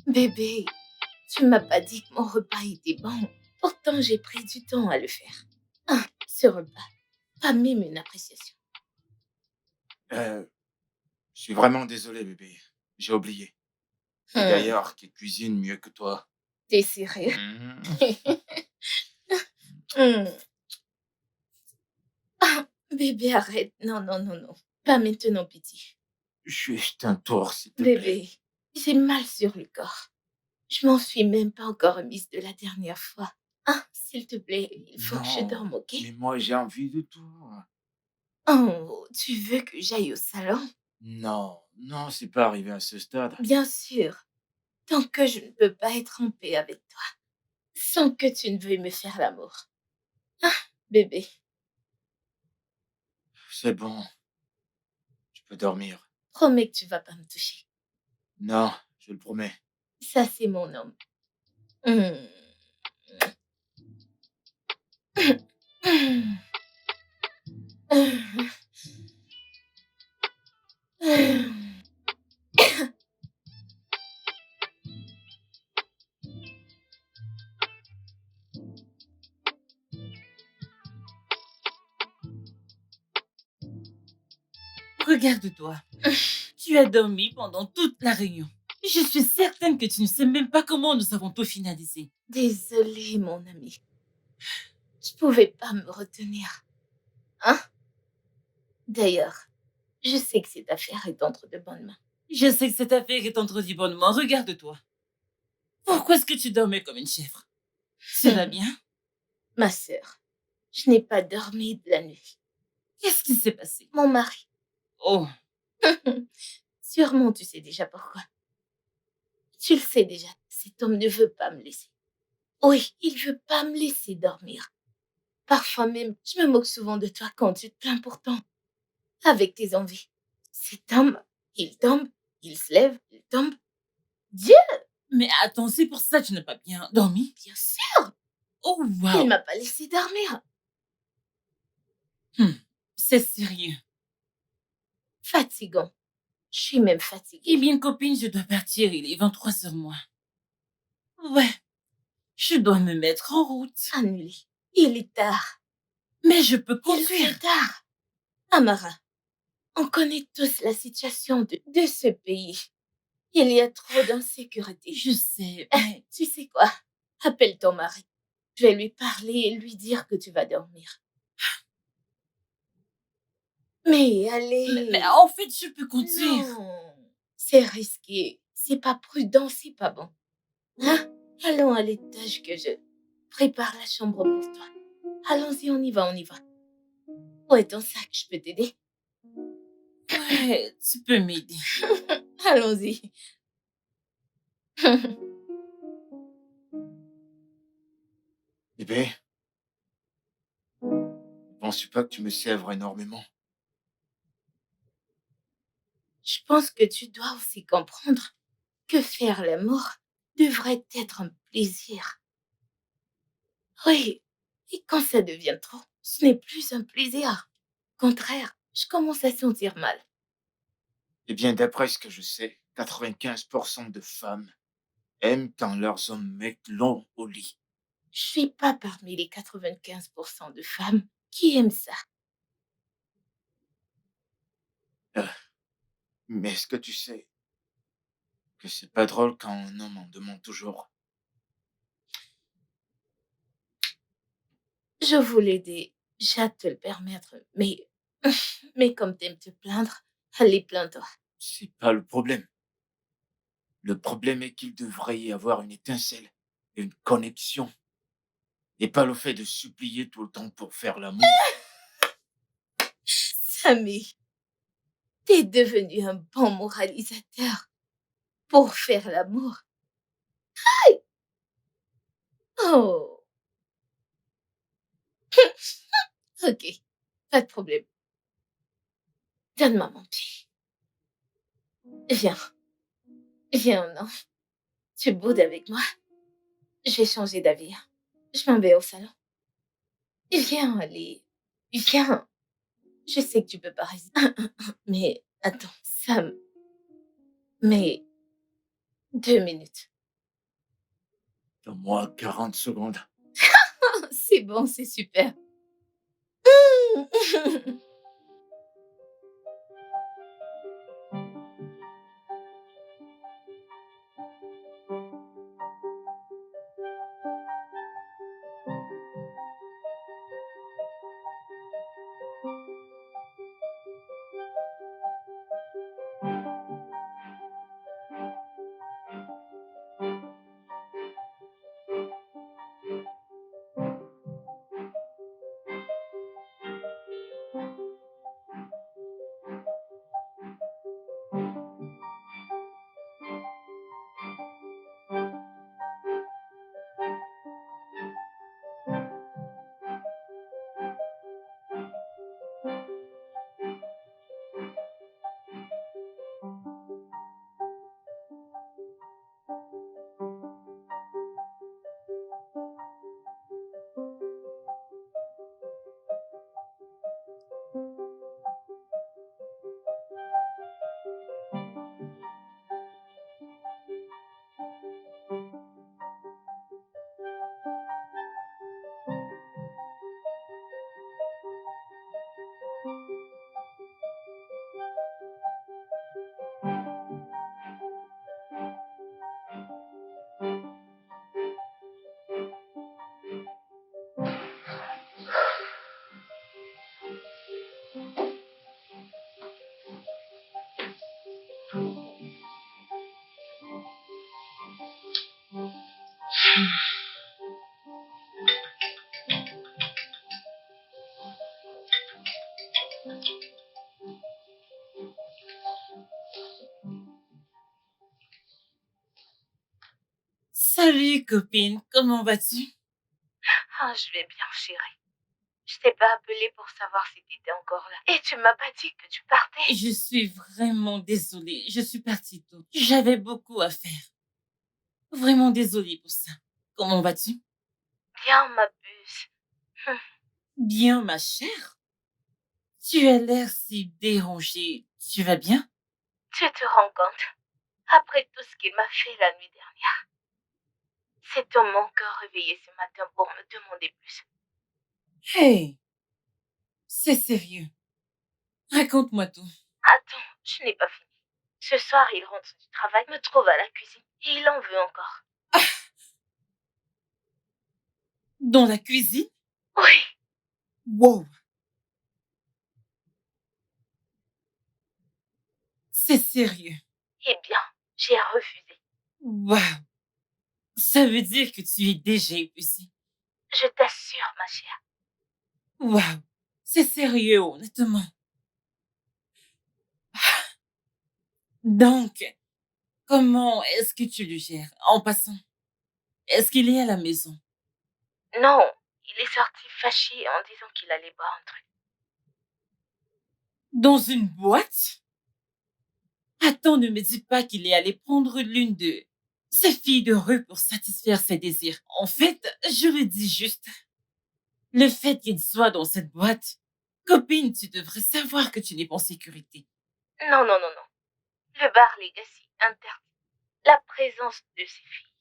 Bébé, tu m'as pas dit que mon repas était bon. Pourtant, j'ai pris du temps à le faire. Ah, ce repas, pas même une appréciation. Euh, je suis vraiment désolé, bébé. J'ai oublié. Et Hmm, d'ailleurs, qui cuisine mieux que toi? t'es sérieux? Mhm. Hmm. Ah, bébé, arrête. Non, non, non, non. Pas maintenant, pitié. Juste un tour, s'il te plaît. Bébé, j'ai mal sur le corps. Je m'en suis même pas encore remise de la dernière fois. Ah, s'il te plaît, il faut que je Non, dorme, ok? mais moi j'ai envie de toi. Oh, tu veux que j'aille au salon? Non, non, c'est pas arrivé à ce stade. Bien sûr, tant que je ne peux pas être en paix avec toi, sans que tu ne veuilles me faire l'amour. Ah, bébé, C'est bon, tu peux dormir. promets que tu vas pas me toucher. Non, je le promets. Ça, c'est mon homme. Hmm. Regarde-toi. Tu as dormi pendant toute la réunion. Je suis certaine que tu ne sais même pas comment nous avons tout finalisé. Désolée, mon ami. Je pouvais pas me retenir. Hein? D'ailleurs, je sais que cette affaire est entre de bonnes mains. Je sais que cette affaire est entre dits bonnement. Regarde-toi. Pourquoi est-ce que tu dormais comme une chèvre? Ça va Hmm. bien? Ma sœur, je n'ai pas dormi de la nuit. Qu'est-ce qui s'est passé? Mon mari. Oh, Sûrement, tu sais déjà pourquoi. Tu le sais déjà, cet homme ne veut pas me laisser. Oui, il veut pas me laisser dormir. Parfois même, je me moque souvent de toi quand tu te plains pourtant, avec tes envies. Cet homme, il tombe, il se lève, il tombe. Dieu, mais attends, c'est pour ça que tu n'as pas bien dormi? bien sûr, Oh, il waouh. m'a pas laissé dormir. Hmm, c'est sérieux. Fatigant. Je suis même Eh fatiguée. bien, copine, je dois partir. Il est 23 heures moins. Ouais, je dois me mettre en route. Annulé. Il est tard. Mais je peux Il conduire. fait tard. Amara, on connaît tous la situation de ce pays. Il y a trop d'insécurité. Je sais, Eh, mais... tu sais quoi? Appelle ton mari. Je vais lui parler et lui dire que tu vas dormir. Mais Mais allez, en fait, je peux conduire. non, c'est risqué. C'est pas prudent, c'est pas bon. Hein? Allons à l'étage que je prépare la chambre pour toi. Allons-y, on y va, on y va. Où est ton sac? Je peux t'aider? Ouais, tu peux m'aider. Allons-y. Bébé, ne penses-tu pas que tu me sèvres énormément? Je pense que tu dois aussi comprendre que faire l'amour devrait être un plaisir. Oui, et quand ça devient trop, ce n'est plus un plaisir. Au contraire, je commence à sentir mal. Eh bien, d'après ce que je sais, 95% de femmes aiment quand leurs hommes mettent l'eau au lit. Je suis pas parmi les 95% de femmes qui aiment ça. Euh, mais est-ce que tu sais que c'est pas drôle quand un homme en demande toujours? Je voulais aider, j'ai hâte de te le permettre, mais mais comme t'aimes te plaindre, allez plains-toi. C'est pas le problème. Le problème est qu'il devrait y avoir une étincelle, une connexion, et pas le fait de supplier tout le temps pour faire l'amour. Samy, t'es devenu un bon moralisateur pour faire l'amour. Oh, ok, pas de problème. Donne-moi mon pied. Viens, viens, non. Tu boudes avec moi. J'ai changé d'avis. Je m'en vais au salon. Viens, allez. Viens. Je sais que tu peux pas résister. Mais attends, Sam. Mais 2 minutes. Donne-moi 40 secondes. C'est bon, c'est super. Salut, copine. Comment vas-tu? Ah, je vais bien, chérie. Je t'ai pas appelé pour savoir si tu étais encore là. Et tu m'as pas dit que tu partais. Je suis vraiment désolée. Je suis partie tôt. J'avais beaucoup à faire. Vraiment désolée pour ça. Comment vas-tu? Bien, ma puce. Bien, ma chère. Tu as l'air si dérangée. Tu vas bien? Tu te rends compte? Après tout ce qu'il m'a fait la nuit dernière, c'est homme encore réveillé ce matin pour me demander plus. Hey, c'est sérieux. Raconte-moi tout. Attends, je n'ai pas fini. Ce soir, il rentre du travail, me trouve à la cuisine, et il en veut encore. Dans la cuisine? Oui, Wow. C'est sérieux. eh bien, j'ai refusé. Wow. Ça veut dire que tu es déjà épuisée. Je t'assure, ma chère. Wow. C'est sérieux, honnêtement. Donc, comment est-ce que tu le gères? En passant, est-ce qu'il est à la maison? Non, il est sorti fâché en disant qu'il allait boire un truc. Dans une boîte? Attends, ne me dis pas qu'il est allé prendre l'une de ces filles de rue pour satisfaire ses désirs. En fait, je le dis juste. Le fait qu'il soit dans cette boîte, copine, tu devrais savoir que tu n'es pas en sécurité. Non, non, non, non. Le bar Legacy interdit la présence de ses filles.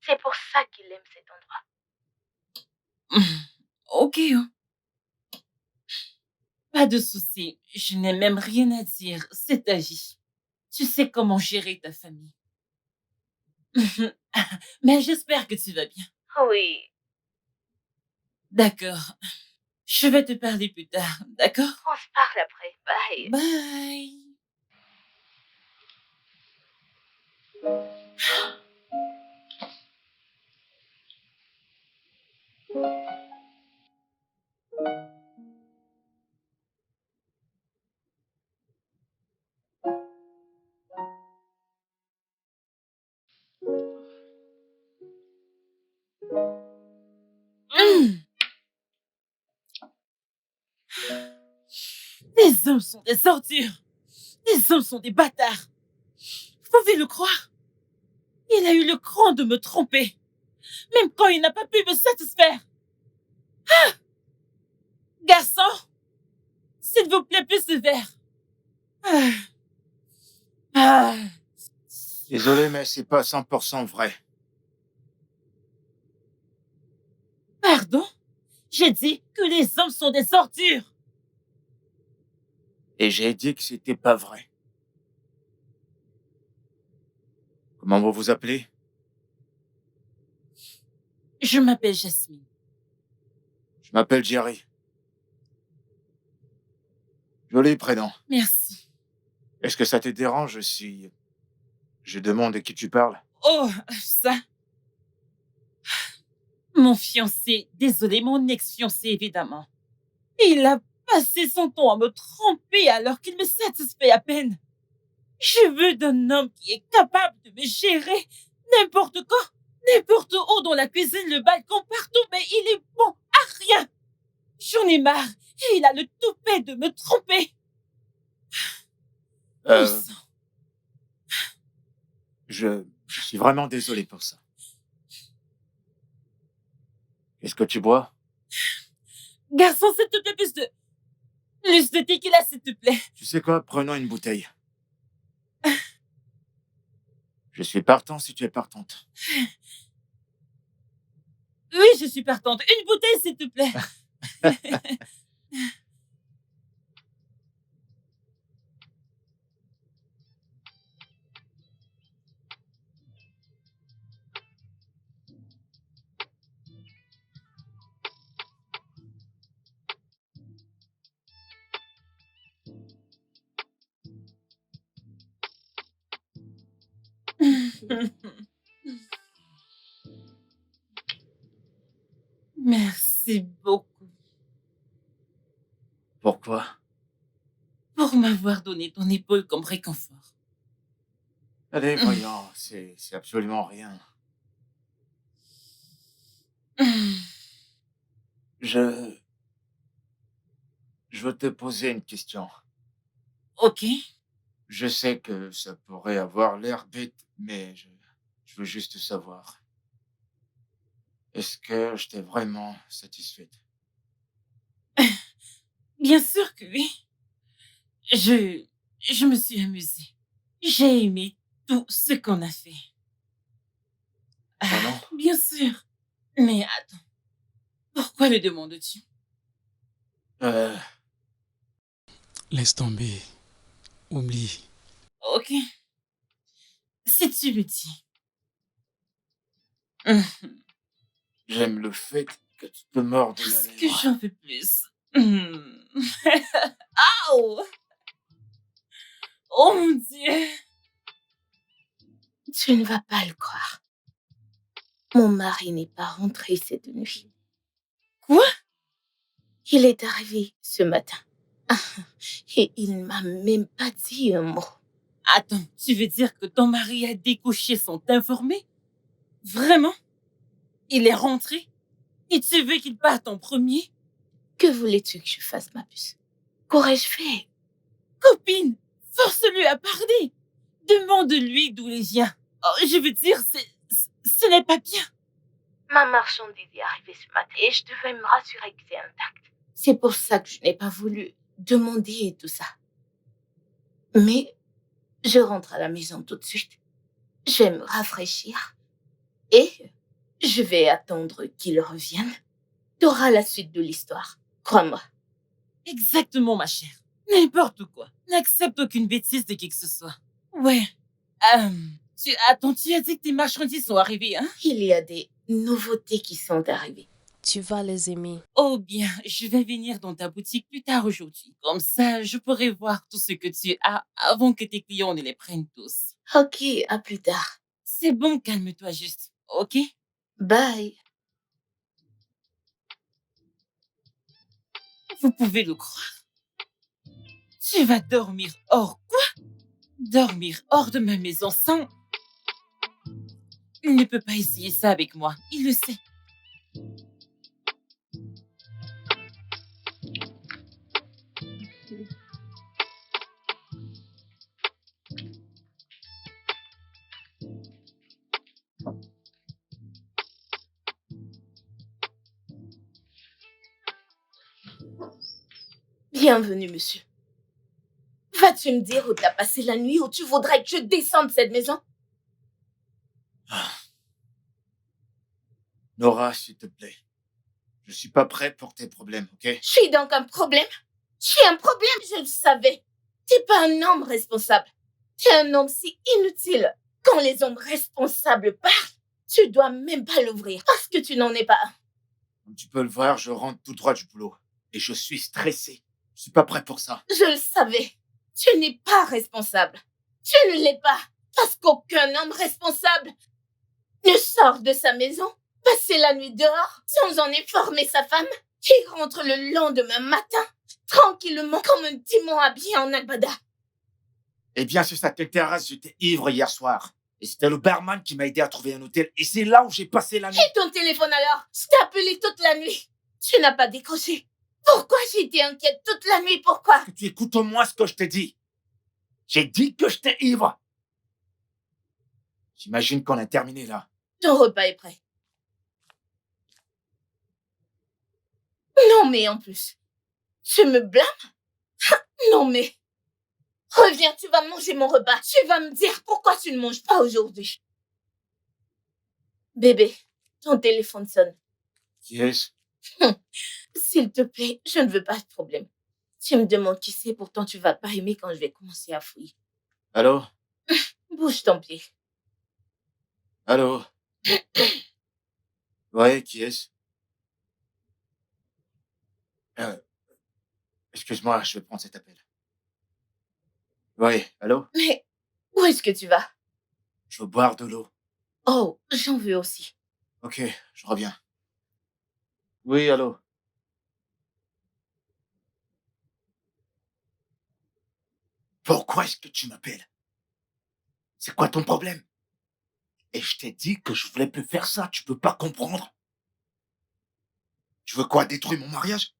C'est pour ça qu'il aime cet endroit. Ok, hein. Pas de souci. Je n'ai même rien à dire. C'est ta vie. Tu sais comment gérer ta famille. Mais j'espère que tu vas bien. Oui, D'accord. Je vais te parler plus tard, d'accord? on se parle après. Bye. Bye. Les hommes sont des ordures. Les hommes sont des bâtards. Vous pouvez le croire. Il a eu le cran de me tromper. Même quand il n'a pas pu me satisfaire. Ah! Garçon, s'il vous plaît, plus de verre. Ah. Ah. Désolé, mais c'est pas 100% vrai. Pardon? J'ai dit que les hommes sont des ordures. Et j'ai dit que c'était pas vrai. Comment vous vous appelez? Je m'appelle Jasmine. Je m'appelle Jerry. Joli prénom. Merci. Est-ce que ça te dérange si je demande à qui tu parles? Oh, ça. Mon fiancé, désolé, mon ex-fiancé, évidemment. Il a passé son temps à me tromper alors qu'il me satisfait à peine. Je veux d'un homme qui est capable de me gérer n'importe quand, n'importe où, dans la cuisine, le balcon, partout, mais il est bon à rien. J'en ai marre et il a le toupet de me tromper. Oh, Euh, sang. je suis vraiment désolé pour ça. Qu'est-ce que tu bois? Garçon, s'il te plaît, plus de tequila, s'il te plaît. Tu sais quoi? Prenons une bouteille. Je suis partant si tu es partante. Oui, je suis partante. Une bouteille, s'il te plaît. Merci beaucoup Pourquoi? pour m'avoir donné ton épaule comme réconfort. Allez, voyons, c'est absolument rien. Je veux te poser une question. Ok. Je sais que ça pourrait avoir l'air bête, mais je veux juste savoir. Est-ce que je t'ai vraiment satisfaite? Bien sûr que oui. Je me suis amusée. J'ai aimé tout ce qu'on a fait. Oh non? Bien sûr. Mais attends. Pourquoi le demandes-tu? Euh, Laisse tomber. Oublie. Ok. Si tu le dis. Hum, J'aime le fait que tu te mordes la Parce que lèvre. j'en veux plus. Aouh! Oh mon Dieu! Tu ne vas pas le croire. Mon mari n'est pas rentré cette nuit. Quoi? Il est arrivé ce matin. Ah, et il ne m'a même pas dit un mot. Attends, tu veux dire que ton mari a découché sans t'informer? Vraiment? Il est rentré? Et tu veux qu'il parte en premier? Que voulais-tu que je fasse, ma puce? Qu'aurais-je fait? Copine, force-le à parler. Demande-lui d'où il vient. Oh, je veux dire, ce n'est pas bien. Ma marchandise est arrivée ce matin et je devais me rassurer que c'est intact. C'est pour ça que je n'ai pas voulu demander et tout ça. Mais je rentre à la maison tout de suite. Je vais me rafraîchir et je vais attendre qu'il revienne. Tu auras la suite de l'histoire, crois-moi. Exactement, ma chère. N'importe quoi. N'accepte aucune bêtise de qui que ce soit. Ouais. Attends, tu as dit que tes marchandises sont arrivées, hein? Il y a des nouveautés qui sont arrivées. Tu vas les aimer. Oh bien, je vais venir dans ta boutique plus tard aujourd'hui. Comme ça, je pourrai voir tout ce que tu as avant que tes clients ne les prennent tous. Ok, à plus tard. C'est bon, calme-toi juste. Ok? Bye. Vous pouvez le croire? Tu vas dormir hors quoi? Dormir hors de ma maison sans... Il ne peut pas essayer ça avec moi. Il le sait. Bienvenue, monsieur. Vas-tu me dire où t'as passé la nuit ou tu voudrais que je descende cette maison? Nora, s'il te plaît. Je suis pas prêt pour tes problèmes, ok? Je suis donc un problème? Je suis un problème, je le savais. T'es pas un homme responsable. T'es un homme si inutile. Quand les hommes responsables parlent, tu dois même pas l'ouvrir parce que tu n'en es pas un. Comme tu peux le voir, je rentre tout droit du boulot. Et je suis stressé. Je suis pas prêt pour ça. Je le savais. Tu n'es pas responsable. Tu ne l'es pas. Parce qu'aucun homme responsable ne sort de sa maison, passer la nuit dehors, sans en informer sa femme, qui rentre le lendemain matin, tranquillement, comme un démon habillé en albada. Eh bien, sur cette terrasse, j'étais ivre hier soir. Et c'était le barman qui m'a aidé à trouver un hôtel. Et c'est là où j'ai passé la nuit. Et ton téléphone alors? Je t'ai appelé toute la nuit. Tu n'as pas décroché. Pourquoi j'ai été inquiète toute la nuit? Pourquoi? Que tu écoutes au moins ce que je t'ai dit. J'ai dit que j'étais ivre. J'imagine qu'on a terminé là. Ton repas est prêt. Non mais en plus, tu me blâmes? Non mais, reviens, tu vas manger mon repas. Tu vas me dire pourquoi tu ne manges pas aujourd'hui. Bébé, ton téléphone sonne. Qui est-ce? S'il te plaît, je ne veux pas de problème. Tu me demandes qui c'est, pourtant tu vas pas aimer quand je vais commencer à fouiller. Allô? Bouge ton pied. Allô? Ouais, qui est-ce? Excuse-moi, je vais prendre cet appel. Ouais, allô? Mais où est-ce que tu vas? Je veux boire de l'eau. Oh, j'en veux aussi. Ok, je reviens. Oui, allô? Pourquoi est-ce que tu m'appelles? C'est quoi ton problème? Et je t'ai dit que je voulais plus faire ça, tu peux pas comprendre? Tu veux quoi, détruire mon mariage?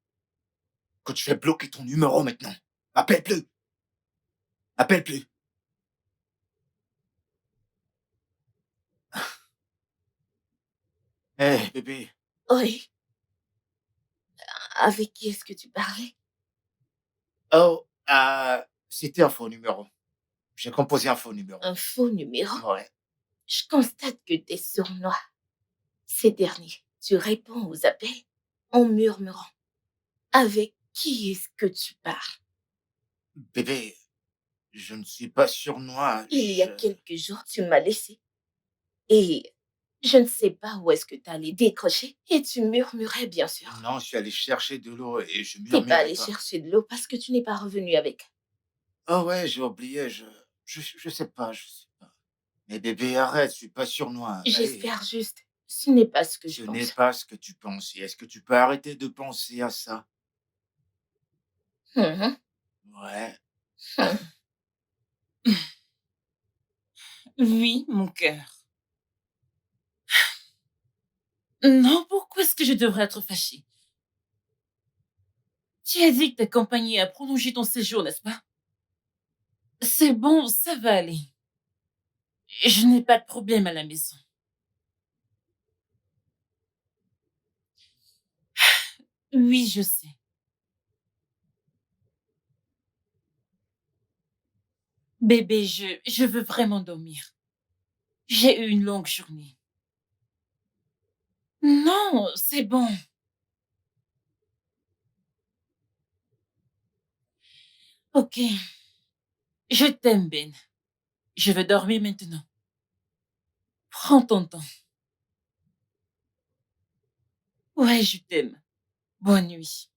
Que tu fais bloquer ton numéro maintenant. Appelle plus. Appelle plus. Hé, bébé. Oui. Avec qui est-ce que tu parlais? Oh, c'était un faux numéro. J'ai composé un faux numéro. Un faux numéro? Ouais. Je constate que t'es sournois. Ces derniers, tu réponds aux appels en murmurant. Avec qui est-ce que tu parles? Bébé, je ne suis pas sournois. Il y a quelques jours, tu m'as laissé. Et je ne sais pas où est-ce que tu allé décrocher. Et tu murmurais, bien sûr. Non, je suis allé chercher de l'eau et je T'es murmurais pas allé pas. chercher de l'eau parce que tu n'es pas revenu avec. Oh ouais, j'ai oublié, je sais pas, je sais pas. Mais bébé, arrête, je suis pas sournois. Hey, J'espère juste. Ce n'est pas ce que je ce n'est pense. pas ce que tu penses. Et est-ce que tu peux arrêter de penser à ça? Mhm. Ouais. Oui, mon cœur. Non, pourquoi est-ce que je devrais être fâchée? Tu as dit que ta compagnie a prolongé ton séjour, n'est-ce pas? C'est bon, ça va aller. Je n'ai pas de problème à la maison. Oui, je sais. Bébé, je veux vraiment dormir. J'ai eu une longue journée. Non, c'est bon. Ok. Je t'aime, Ben. Je veux dormir maintenant. Prends ton temps. Ouais, je t'aime. Bonne nuit.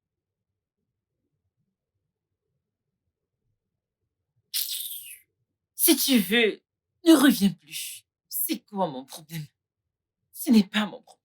Si tu veux, ne reviens plus. C'est quoi mon problème? Ce n'est pas mon problème.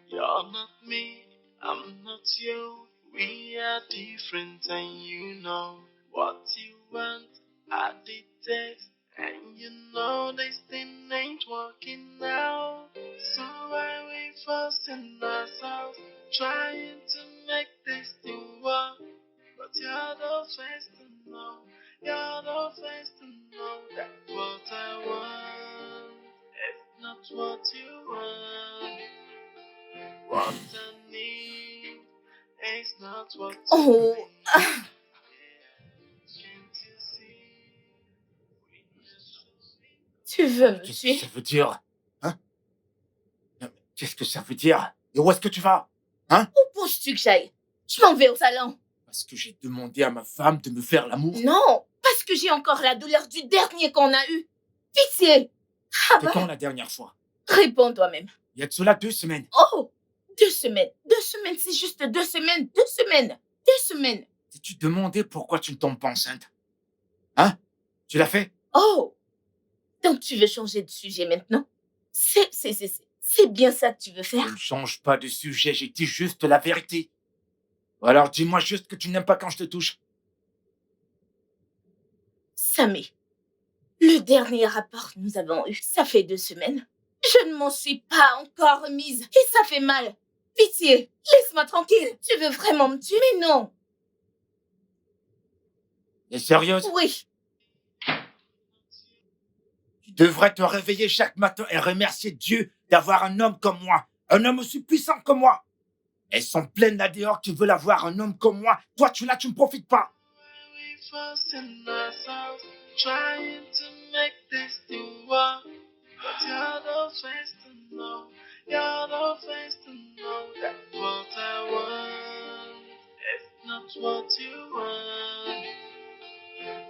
You're not me, I'm not you. We are different, and you know what you want. I did text, and you know this thing ain't working now. So why we forcing ourselves, trying to make this thing work? But you're the first to know, you're the first to know that what I want is not what you want. What I need is not what you Oh, need. ah, Can't you see? tu veux me Qu'est-ce que tuer? ça veut dire? Hein? Non, mais qu'est-ce que ça veut dire? Et où est-ce que tu vas? Hein? Où penses-tu que j'aille? Je m'en vais au salon. Parce que j'ai demandé à ma femme de me faire l'amour. Non, parce que j'ai encore la douleur du dernier qu'on a eu. Pitié. Ah C'était bah, quand la dernière fois? réponds toi-même. Il y a de cela 2 semaines. Oh, 2 semaines. 2 semaines, c'est juste 2 semaines. 2 semaines. 2 semaines. T'es-tu demandé pourquoi tu ne tombes pas enceinte? Hein? Tu l'as fait? Oh, donc tu veux changer de sujet maintenant? C'est bien ça que tu veux Je faire? ne change pas de sujet, j'ai dit juste la vérité. Ou alors dis-moi juste que tu n'aimes pas quand je te touche. Samé, le dernier rapport que nous avons eu, ça fait 2 semaines. Je ne m'en suis pas encore remise et ça fait mal. Pitié, laisse-moi tranquille. Tu veux vraiment me tuer? Mais non. T'es sérieuse? Oui, Tu devrais te réveiller chaque matin et remercier Dieu d'avoir un homme comme moi. Un homme aussi puissant que moi. Elles sont pleines là dehors qui veulent avoir un homme comme moi. Toi, tu l'as, tu ne profites pas. We forcing ourselves, trying to make this thing work. But you're the first to know, you're the first to know that what I want is not what you want.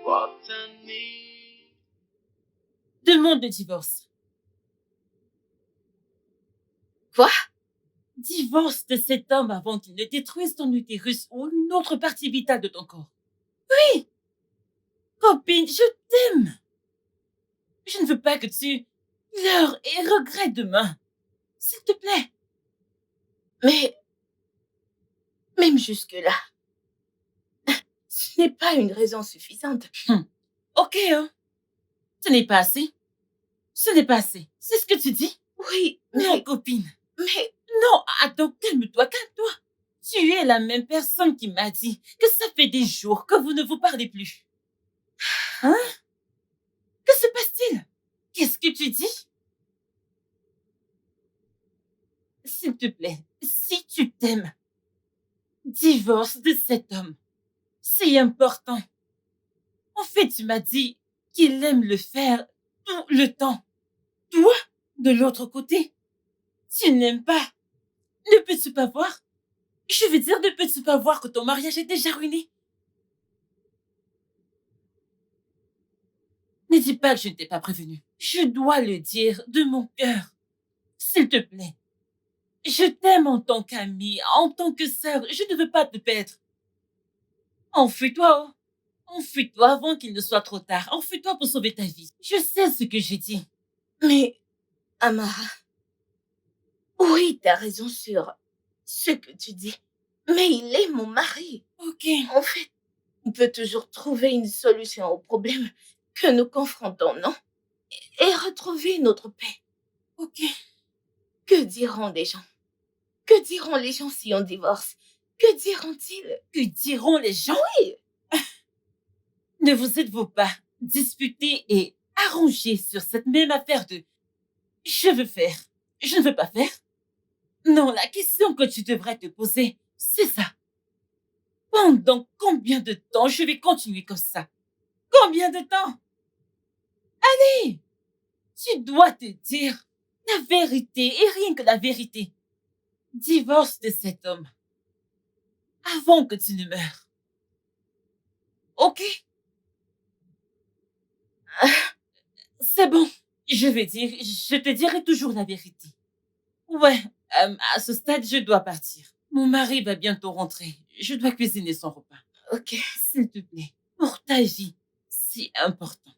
What I need. Demande le divorce. Quoi? Divorce de cet homme avant qu'il ne détruise ton utérus ou une autre partie vitale de ton corps. Oui! Copine, je t'aime. Je ne veux pas que tu pleures et regrettes demain. S'il te plaît. Mais même jusque-là, ce n'est pas une raison suffisante. Ok, hein? Ce n'est pas assez. Ce n'est pas assez. C'est ce que tu dis? Oui, Non, mais, copine. mais, Non, attends, calme-toi, calme-toi. Tu es la même personne qui m'a dit que ça fait des jours que vous ne vous parlez plus. Hein? Que se passe-t-il? Qu'est-ce que tu dis? S'il te plaît, si tu t'aimes, divorce de cet homme. C'est important. En fait, tu m'as dit qu'il aime le faire tout le temps. Toi, de l'autre côté, tu n'aimes pas. Ne peux-tu pas voir? Je veux dire, ne peux-tu pas voir que ton mariage est déjà ruiné? Ne dis pas que je ne t'ai pas prévenu. Je dois le dire de mon cœur. S'il te plaît. Je t'aime en tant qu'amie, en tant que sœur. Je ne veux pas te perdre. Enfuis-toi, oh. Enfuis-toi avant qu'il ne soit trop tard. Enfuis-toi pour sauver ta vie. Je sais ce que j'ai dit. mais, Amara, oui, t'as raison sur ce que tu dis. Mais il est mon mari. Ok. En fait, On peut toujours trouver une solution aux problèmes que nous confrontons, non? Et retrouver notre paix. Ok. Que diront les gens? Que diront les gens si on divorce? Que diront-ils? Que diront les gens? Oui, Ne vous êtes-vous pas disputé et arrangé sur cette même affaire de je veux faire, je ne veux pas faire? Non, la question que tu devrais te poser, c'est ça. Pendant combien de temps je vais continuer comme ça? Combien de temps? Allez, tu dois te dire la vérité et rien que la vérité. Divorce de cet homme avant que tu ne meures. Ok? C'est bon. Je te dirai toujours la vérité. Ouais, à ce stade, je dois partir. Mon mari va bientôt rentrer. Je dois cuisiner son repas. ok. S'il te plaît, pour ta vie, c'est important.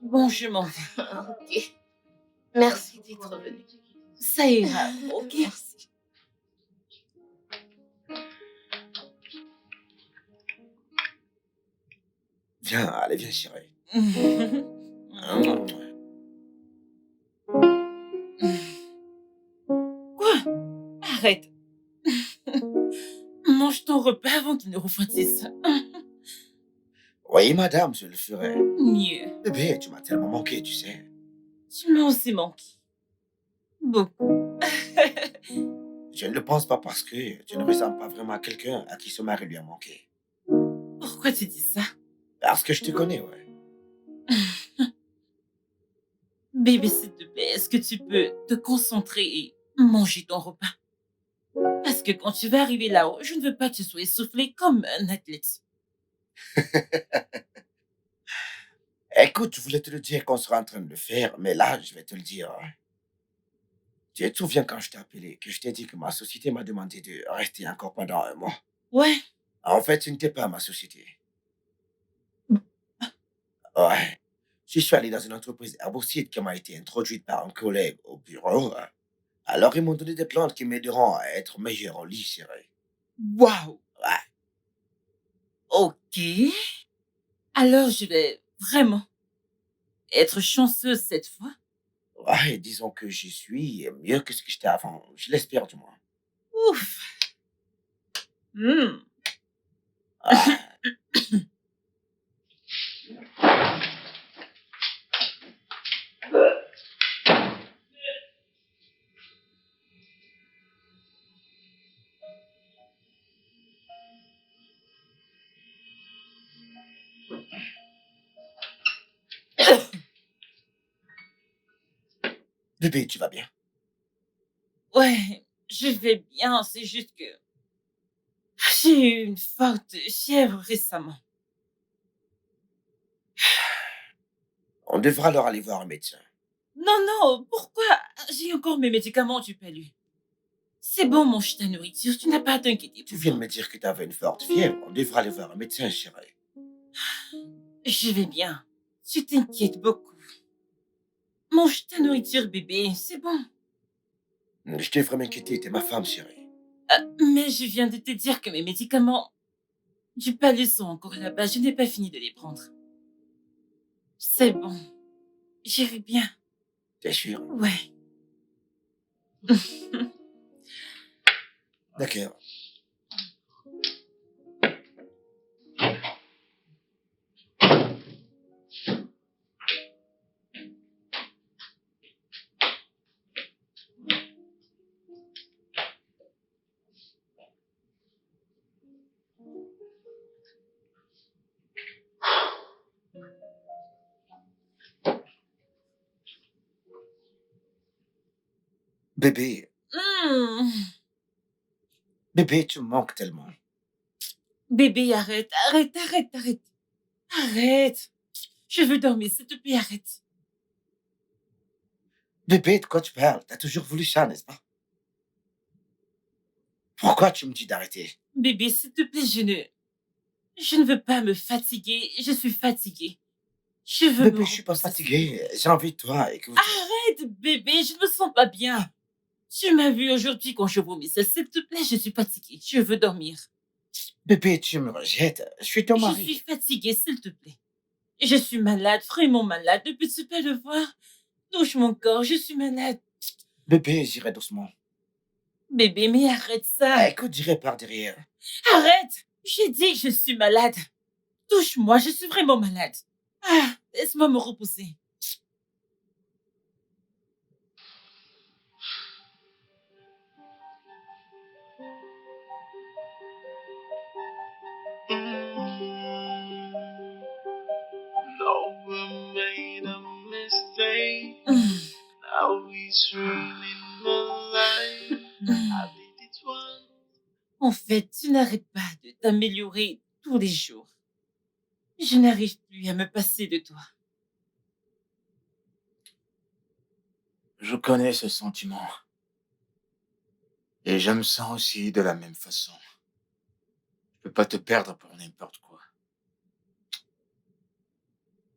Bon, je m'en vais. Ok. Merci d'être venu. Ça ira, ok? Merci. Viens, allez, viens, chérie. Quoi? Arrête. Mange ton repas avant qu'il ne refroidisse. Oui, madame, je le ferai. Mieux. Bébé, tu m'as tellement manqué, tu sais. Tu m'as aussi manqué. Beaucoup. Je ne le pense pas parce que tu ne ressembles pas vraiment à quelqu'un à qui son mari lui a manqué. Pourquoi tu dis ça? Parce que je te connais, ouais. Bébé, s'il te plaît, est-ce que tu peux te concentrer et manger ton repas? Parce que quand tu vas arriver là-haut, je ne veux pas que tu sois essoufflé comme un athlète. Écoute, je voulais te le dire qu'on sera en train de le faire, mais là, je vais te le dire. Hein. Tu te souviens quand je t'ai appelé, que je t'ai dit que ma société m'a demandé de rester encore pendant un mois? Ouais, En fait, ce n'était pas ma société. Ouais. Je suis allé dans une entreprise herbicide qui m'a été introduite par un collègue au bureau. Hein. Alors, ils m'ont donné des plantes qui m'aideront à être meilleur en lit, chérie. waouh, Ouais. ok. Alors je vais vraiment être chanceuse cette fois. Ouais, disons que j'y suis mieux que ce que j'étais avant. Je l'espère, du moins. Ouf. Hmm. Ah. Bébé, tu vas bien? Ouais, je vais bien, c'est juste que j'ai eu une forte fièvre récemment. On devra alors aller voir un médecin. Non, non, pourquoi? J'ai encore mes médicaments, tu peux lui. C'est bon, mon chien nourriture, tu n'as pas à t'inquiéter. Tu viens de me dire que tu avais une forte fièvre. On devra aller voir un médecin, chérie. Je vais bien. Tu t'inquiètes beaucoup. Mon chien nourriture, bébé, c'est bon. Je devrais m'inquiéter, t'es ma femme, chérie. Mais je viens de te dire que mes médicaments du palais sont encore là-bas. Je n'ai pas fini de les prendre. C'est bon. J'irai bien. T'es sûr? Ouais. D'accord. Bébé, Hmm. bébé, tu me manques tellement. Bébé, arrête, arrête, arrête, arrête. Arrête. Je veux dormir, s'il te plaît, arrête. Bébé, de quoi tu parles? T'as toujours voulu ça, n'est-ce pas? Pourquoi tu me dis d'arrêter? Bébé, s'il te plaît, je ne veux pas me fatiguer. Je suis fatiguée. Je veux Bébé, me je suis pas reposer. fatigué. J'ai envie de toi. Écoute. Arrête, bébé, je ne me sens pas bien. Tu m'as vu aujourd'hui quand je vomissais. S'il te plaît, je suis fatiguée. Je veux dormir. Bébé, tu me rejettes. Je suis ton Je mari. suis fatiguée, s'il te plaît. Je suis malade, vraiment malade. Depuis tu peux le voir. Touche mon corps, je suis malade. Bébé, j'irai doucement. Bébé, mais arrête ça. Écoute, j'irai par derrière. Arrête. J'ai dit que je suis malade. Touche-moi, je suis vraiment malade. Ah, laisse-moi me reposer. No, I made a mistake. Now he's ruining my life. I did it once. En fait, tu n'arrêtes pas de t'améliorer tous les jours. Je n'arrive plus à me passer de toi. Je connais ce sentiment. Et je me sens aussi de la même façon. Je peux pas te perdre pour n'importe quoi.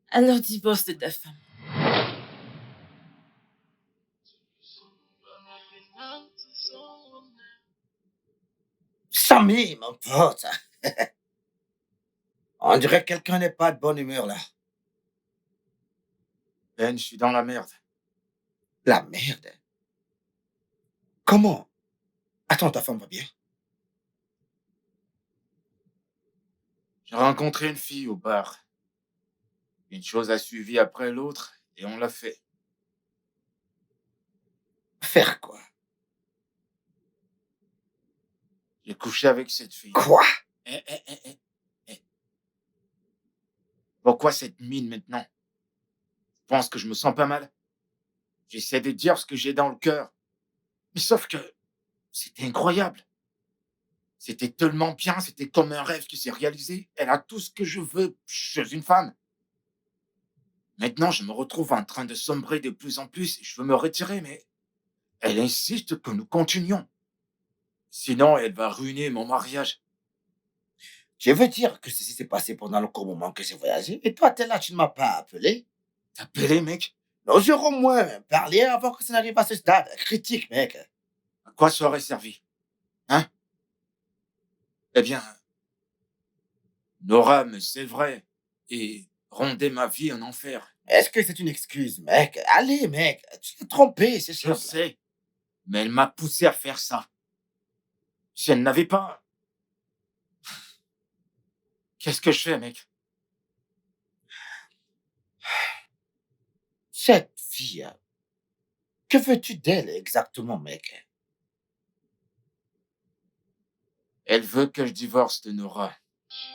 Alors divorce de ta femme. Samy, mon pote. On dirait que quelqu'un n'est pas de bonne humeur là. Ben, je suis dans la merde. La merde? Comment? Attends, ta femme va bien? J'ai rencontré une fille au bar. Une chose a suivi après l'autre et on l'a fait. Faire quoi? J'ai couché avec cette fille. Quoi? Eh. Pourquoi cette mine maintenant? Je pense que je me sens pas mal. J'essaie de dire ce que j'ai dans le cœur. Mais sauf que c'était incroyable. C'était tellement bien, c'était comme un rêve qui s'est réalisé. Elle a tout ce que je veux. Je suis une femme. Maintenant, je me retrouve en train de sombrer de plus en plus. Je veux me retirer, mais elle insiste que nous continuions. Sinon, elle va ruiner mon mariage. Je veux dire que ceci s'est passé pendant le court moment que j'ai voyagé. Et toi, t'es là, tu ne m'as pas appelé. Appelé, mec? Nous aurons au moins parlé avant que ça n'arrive à ce stade critique, mec. À quoi ça aurait servi? Hein? Eh bien, Nora me sévrait et rendait ma vie un enfer. Est-ce que c'est une excuse, mec? Allez, mec, tu t'es trompé, c'est sûr. Je sais, mais elle m'a poussé à faire ça. Si elle n'avait pas... Qu'est-ce que je fais, mec? Cette fille, que veux-tu d'elle exactement, mec? Elle veut que je divorce de Nora. She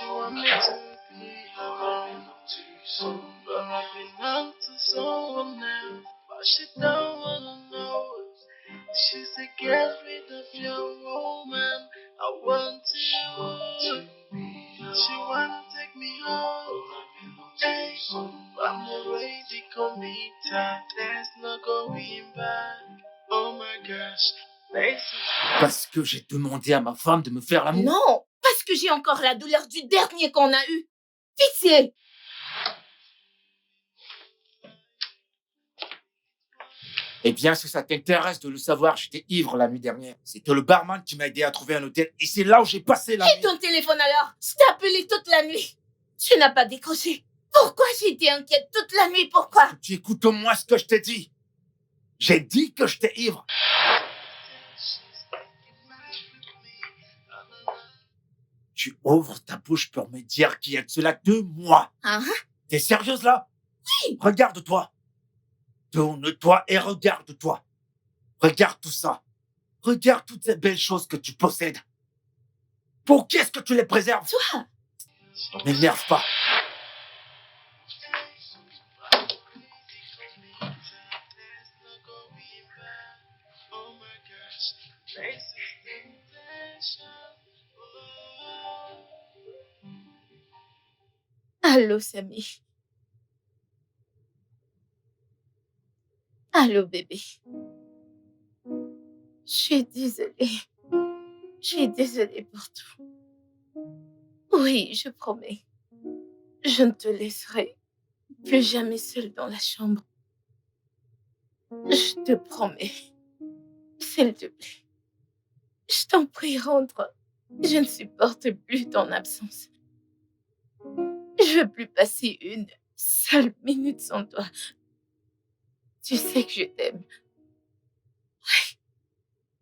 want me to be around too soon, but I've been on to someone else. But she don't wanna know it. She said, get rid of your woman. I want you. She wanna take me home. Hey, I'm already committed. There's no going back. Oh my gosh. Parce que j'ai demandé à ma femme de me faire l'amour. Non, parce que j'ai encore la douleur du dernier qu'on a eu. Pitié! Eh bien, si ça t'intéresse de le savoir, j'étais ivre la nuit dernière. C'était le barman qui m'a aidé à trouver un hôtel et c'est là où j'ai passé la nuit. Et ton téléphone alors? Je t'ai appelé toute la nuit. Tu n'as pas décroché. Pourquoi j'étais inquiète toute la nuit? Pourquoi? Tu écoutes au moins ce que je t'ai dit. J'ai dit que j'étais ivre. Tu ouvres ta bouche pour me dire qu'il y a de cela 2 mois. Hein? T'es sérieuse là? Oui. Regarde-toi. Tourne-toi et regarde-toi. Regarde tout ça. Regarde toutes ces belles choses que tu possèdes. Pour qui est-ce que tu les préserves? Toi? M'énerve pas. Allô, Samy. Allô, bébé. Je suis désolée. Je suis désolée pour tout. Oui, je promets. Je ne te laisserai plus jamais seule dans la chambre. Je te promets, s'il te plaît. Je t'en prie, rentre. Je ne supporte plus ton absence. Je veux plus passer une seule minute sans toi. Tu sais que je t'aime.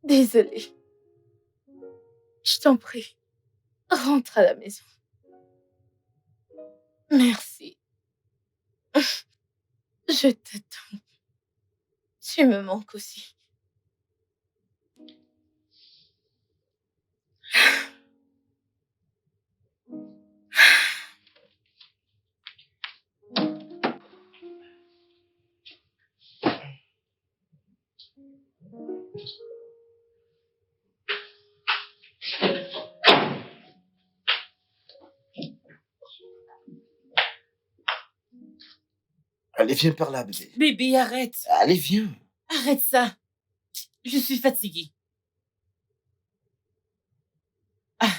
Désolée. Je t'en prie, rentre à la maison. Merci. Je t'attends. Tu me manques aussi. Allez, viens par là, bébé. Bébé, arrête. Allez, viens. Arrête ça. Je suis fatiguée. Ah,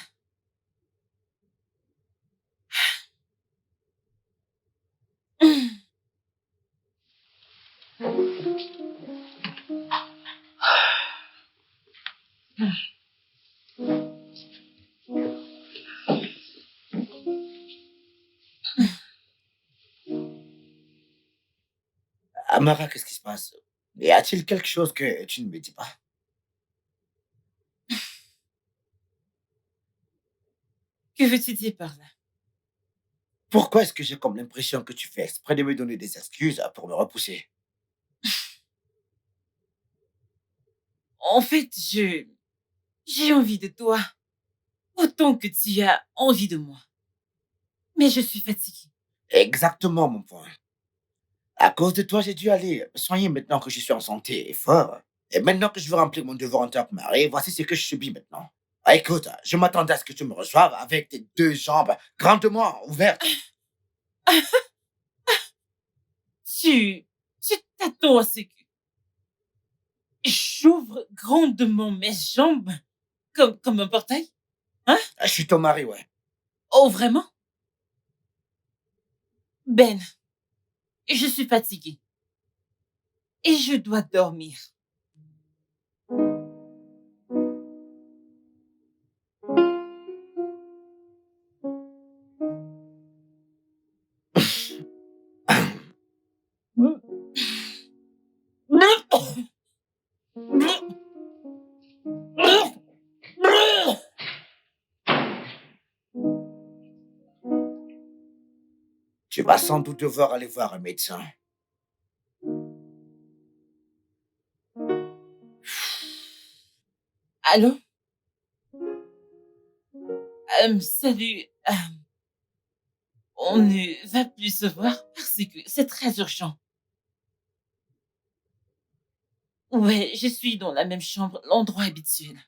Amara, qu'est-ce qui se passe? Y a-t-il quelque chose que tu ne me dis pas? Que veux-tu dire par là? Pourquoi est-ce que j'ai comme l'impression que tu fais exprès de me donner des excuses pour me repousser? En fait, j'ai envie de toi. Autant que tu as envie de moi. Mais je suis fatiguée. Exactement, mon point. À cause de toi, j'ai dû aller me soigner maintenant que je suis en santé et fort. Et maintenant que je veux remplir mon devoir en tant que mari, voici ce que je subis maintenant. Ah, écoute, je m'attendais à ce que tu me reçoives avec tes deux jambes grandement ouvertes. Tu t'attends à ce que j'ouvre grandement mes jambes comme un portail? Hein? Je suis ton mari, ouais. Oh, vraiment? Ben, je suis fatiguée. Et je dois dormir. Tu vas sans doute devoir aller voir un médecin. Allô? Salut. On ne va plus se voir parce que c'est très urgent. Ouais, je suis dans la même chambre, l'endroit habituel.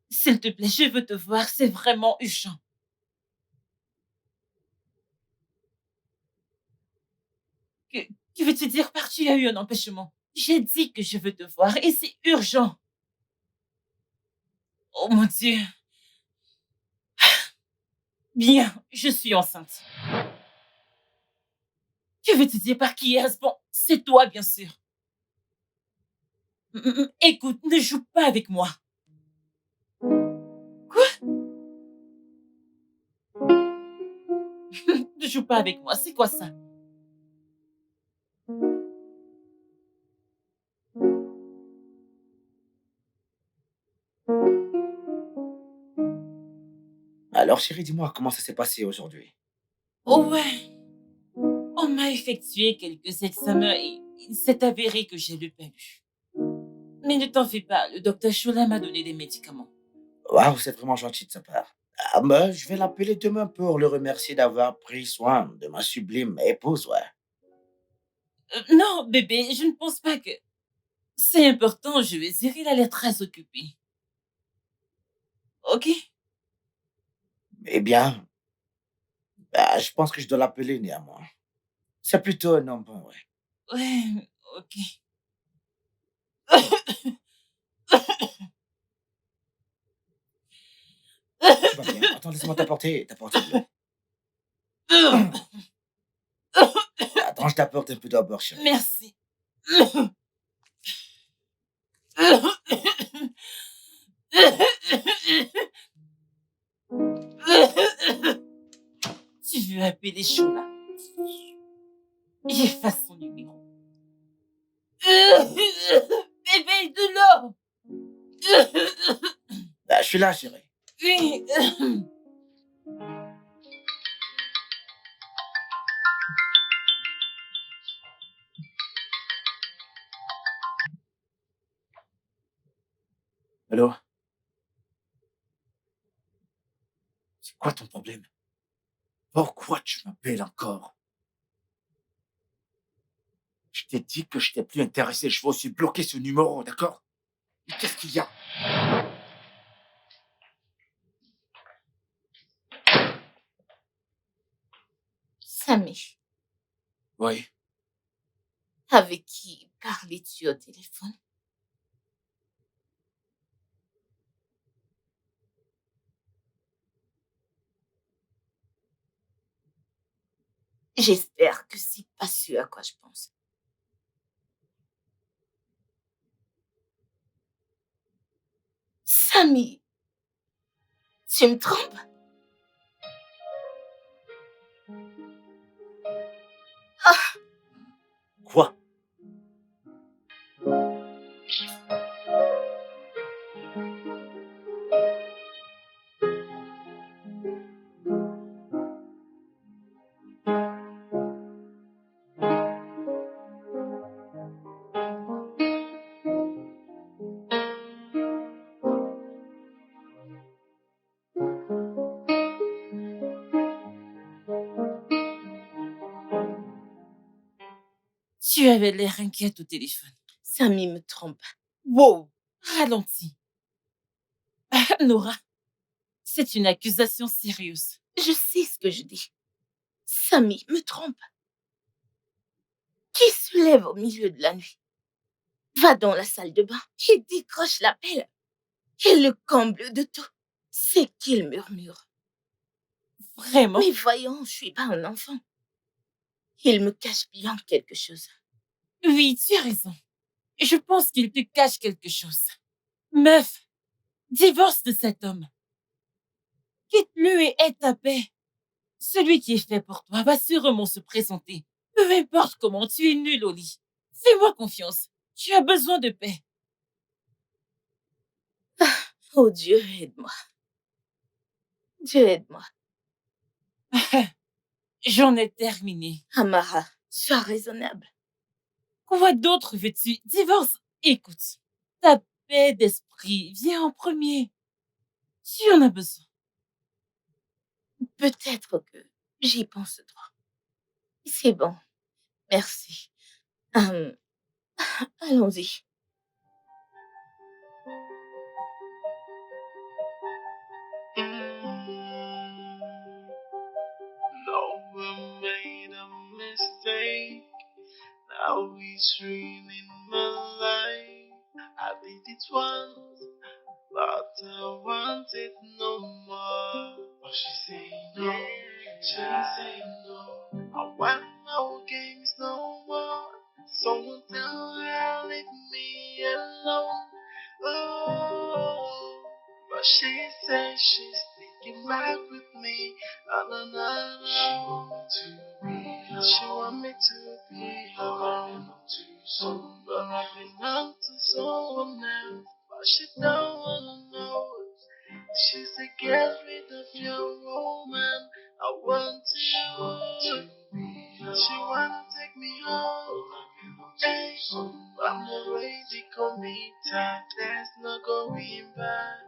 S'il te plaît, je veux te voir, c'est vraiment urgent. Que, que veux-tu dire par tu as eu un empêchement? J'ai dit que je veux te voir et c'est urgent. Oh mon Dieu. Bien, je suis enceinte. Que veux-tu dire par qui est-ce? Bon, c'est toi, bien sûr. Écoute, ne joue pas avec moi. Quoi? Ne joue pas avec moi, c'est quoi ça? Alors, chérie, dis-moi comment ça s'est passé aujourd'hui. Oh ouais, on m'a effectué quelques examens et il s'est avéré que j'ai le palu. Mais ne t'en fais pas, le docteur Chola m'a donné des médicaments. Waouh, c'est vraiment gentil de sa part. Ah, ben, je vais l'appeler demain pour le remercier d'avoir pris soin de ma sublime épouse, ouais. Non, bébé, je ne pense pas que... C'est important, je vais dire, il a l'air très occupé. Ok? Eh bien, bah, je pense que je dois l'appeler néanmoins. C'est plutôt un homme bon, ouais. Ouais, ok. Tu vas bien? Attends, laisse-moi t'apporter de l'eau. Attends, je t'apporte un peu d'abord, chérie. Merci. Tu veux appeler Chola? Efface son numéro. Bébé, de l'eau. Bah, je suis là, chérie. Oui. Allô? C'est quoi ton problème? Pourquoi tu m'appelles encore? Je t'ai dit que je t'ai plus intéressé. Je vais aussi bloquer ce numéro, d'accord? Mais qu'est-ce qu'il y a? Samy, Oui. avec qui parlais-tu au téléphone? J'espère que c'est pas ce à quoi je pense. Samy, tu me trompes? Quoi? Tu avais l'air inquiète au téléphone. Samy me trompe. Wow, ralentis. Nora, c'est une accusation sérieuse. Je sais ce que je dis. Samy me trompe. Qui se lève au milieu de la nuit, va dans la salle de bain et décroche l'appel. Et le comble de tout, c'est qu'il murmure. Vraiment? Mais voyons, je suis pas un enfant. Il me cache bien quelque chose. Oui, tu as raison. Je pense qu'il te cache quelque chose. Meuf, divorce de cet homme. Quitte-le et aie ta paix. Celui qui est fait pour toi va sûrement se présenter. Peu importe comment tu es nul au lit. Fais-moi confiance. Tu as besoin de paix. Oh Dieu, aide-moi. Dieu, aide-moi. J'en ai terminé. Amara, sois raisonnable. Quoi d'autre veux-tu? Divorce. Écoute, ta paix d'esprit vient en premier. Tu en as besoin. Peut-être que j'y pense trop. C'est bon. Merci. Allons-y. No one made a mistake. Now he's ruining my life. I did it once, but I want it no more. But she's saying no, she's saying no. I want no games no more. Someone tell her leave me alone. Oh, but she says she's sticking back with me. No, no, no, no. She want me to be around to someone. I've been on to someone else, but she don't wanna know. She said, get rid of your woman. I want you. She wanna take me home. Hey, I'm already committed. There's no going back.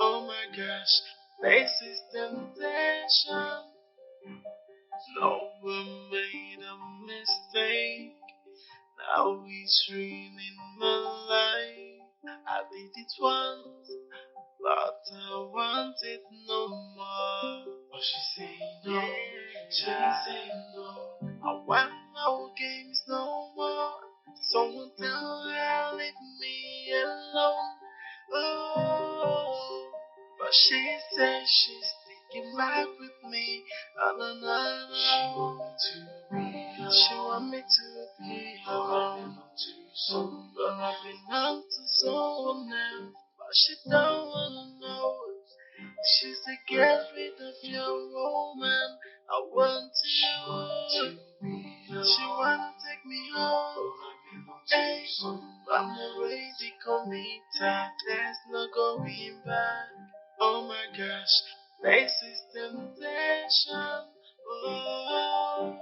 Oh my gosh, this is temptation. No one made a mistake. Now he's ruining my life. I did it once, but I want it no more. But she's saying no, she's saying no. I want no games no more. Someone tell her leave me alone. Oh, but she says she's sticking back with me. No, no, no, no. She want want me to be around too soon. But I've been out to someone else, but she don't wanna know. She said, get rid of your woman. I want you. She wanna take me home. Hey, I'm already committed. There's no going back. Oh my gosh, this is temptation. Oh.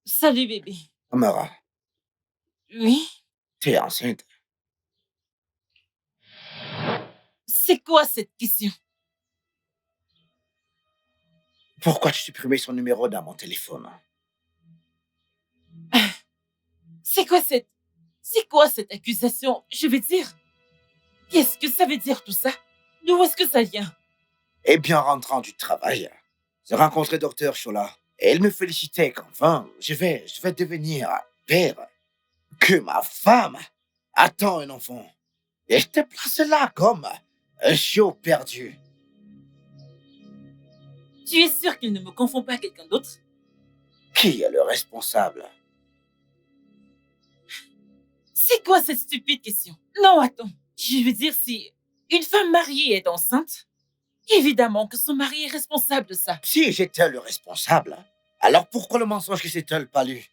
Salut bébé. Amara, Oui? tu es enceinte. C'est quoi cette question? Pourquoi tu supprimais son numéro dans mon téléphone? C'est quoi cette accusation? Je veux dire, qu'est-ce que ça veut dire tout ça? D'où est-ce que ça vient? Eh bien, en rentrant du travail, j'ai rencontré Docteur Chola. Et il me félicitait qu'enfin, je vais devenir père. Que ma femme attend un enfant. Et je t'ai placé là comme un chiot perdu. Tu es sûr qu'il ne me confond pas à quelqu'un d'autre? Qui est le responsable? C'est quoi cette stupide question? Non, attends. Je veux dire, si une femme mariée est enceinte, évidemment que son mari est responsable de ça. Si j'étais le responsable, alors pourquoi le mensonge qui s'est-elle pas lu?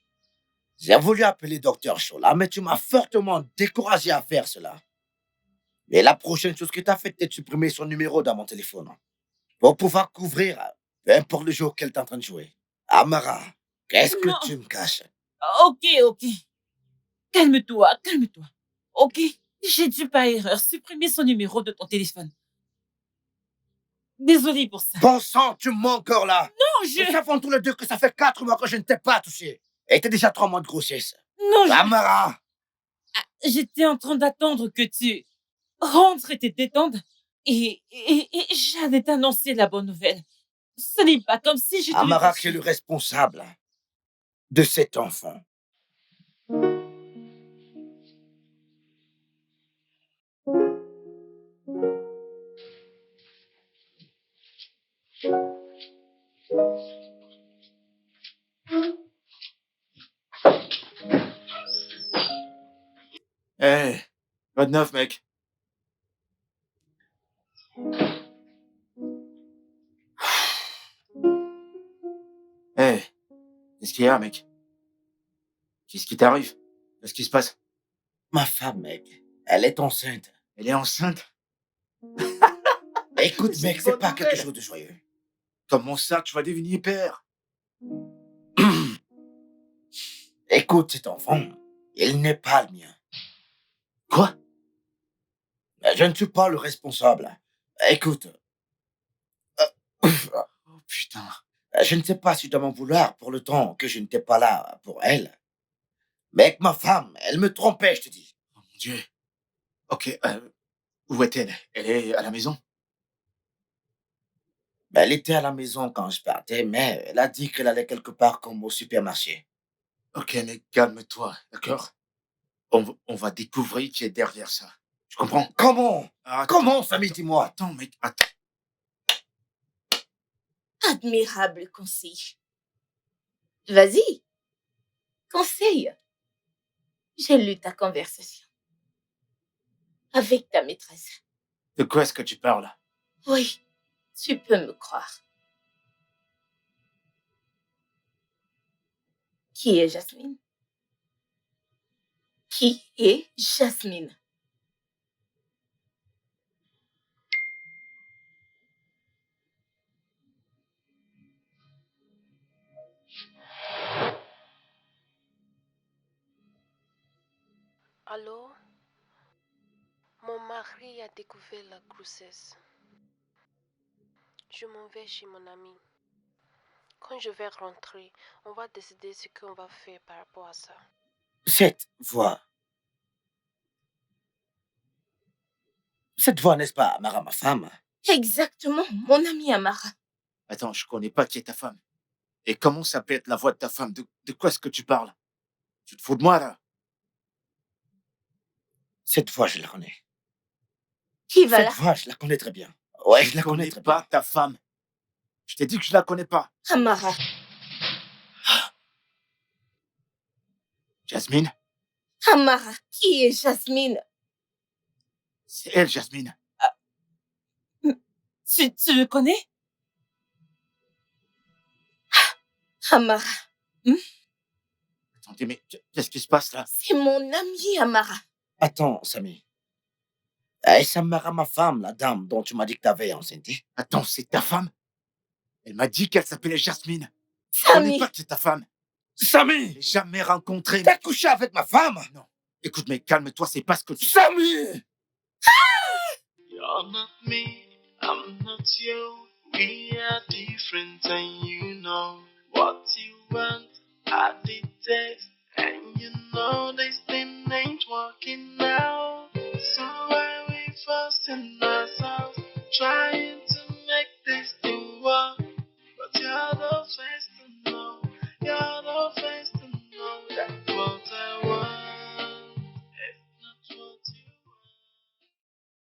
J'ai voulu appeler Docteur Chola, mais tu m'as fortement découragé à faire cela. Et la prochaine chose que tu as faite, c'est de supprimer son numéro dans mon téléphone. Pour pouvoir couvrir, peu importe le jeu qu'elle est en train de jouer. Amara, qu'est-ce que Non. tu me caches? Ok. Calme-toi. Ok? J'ai dû par erreur supprimer son numéro de ton téléphone. Désolée pour ça. Bon sang, tu mens encore là. Non, Nous savons tous les deux que ça fait 4 mois que je ne t'ai pas touché. Et t'es déjà 3 mois de grossesse. Non, Amara! J'étais en train d'attendre que tu rentres et te détendes. Et j'allais t'annoncer la bonne nouvelle. Ce n'est pas comme si je te Amara qui est le responsable de cet enfant. Hey, quoi de neuf, mec? Hey, qu'est-ce qu'il y a, mec? Qu'est-ce qui t'arrive? Qu'est-ce qui se passe? Ma femme, mec, elle est enceinte. Elle est enceinte? Écoute, C'est mec, une c'est bonne pas quelque nouvelle. chose de joyeux. Comment ça, tu vas devenir père? Écoute, cet enfant, il n'est pas le mien. Quoi? Mais je ne suis pas le responsable. Écoute, Oh putain. je ne sais pas si je dois m'en vouloir pour le temps que je n'étais pas là pour elle. Mais avec ma femme, elle me trompait, je te dis. Oh mon Dieu. Ok, où est-elle? Elle est à la maison? Ben, elle était à la maison quand je partais, mais elle a dit qu'elle allait quelque part comme au supermarché. Ok, mais calme-toi, d'accord? On va découvrir qui est derrière ça. Tu comprends? Comment? Attends, Comment, Samy, dis-moi? Attends, mec, attends. Admirable conseil. Vas-y, conseille. J'ai lu ta conversation avec ta maîtresse. De quoi est-ce que tu parles? Oui, tu peux me croire. Qui est Jasmine? Qui est Jasmine? Allô? Mon mari a découvert la grossesse. Je m'en vais chez mon ami. Quand je vais rentrer, on va décider ce qu'on va faire par rapport à ça. Cette voix, Cette voix, n'est-ce pas, Amara, ma femme? Exactement, mon amie Amara. Attends, je connais pas qui est ta femme. Et comment ça peut être la voix de ta femme? De quoi est-ce que tu parles? Tu te fous de moi, là? Cette voix, je la connais. Qui va Cette là? voix, je la connais très bien. Ouais, je la connais connais très pas bien. ta femme. Je t'ai dit que je la connais pas. Amara. Jasmine? Amara. Qui est Jasmine? C'est elle, Jasmine. Tu le connais? Amara. Attendez, mais qu'est-ce qui se passe, là? C'est mon amie Amara. Attends, Samy. Est-ce Amara, ma femme, la dame dont tu m'as dit que t'avais enceinte? Attends, c'est ta femme? Elle m'a dit qu'elle s'appelait Jasmine. Je connais Samy. pas qui est ta femme. Je Samy! l'ai jamais rencontrée. T'as couché avec ma femme? Non. Écoute, mais calme-toi, c'est pas ce que tu... Samy! You're not me, I'm not you. We are different, and you know what you want. I detest, and you know this thing ain't working out.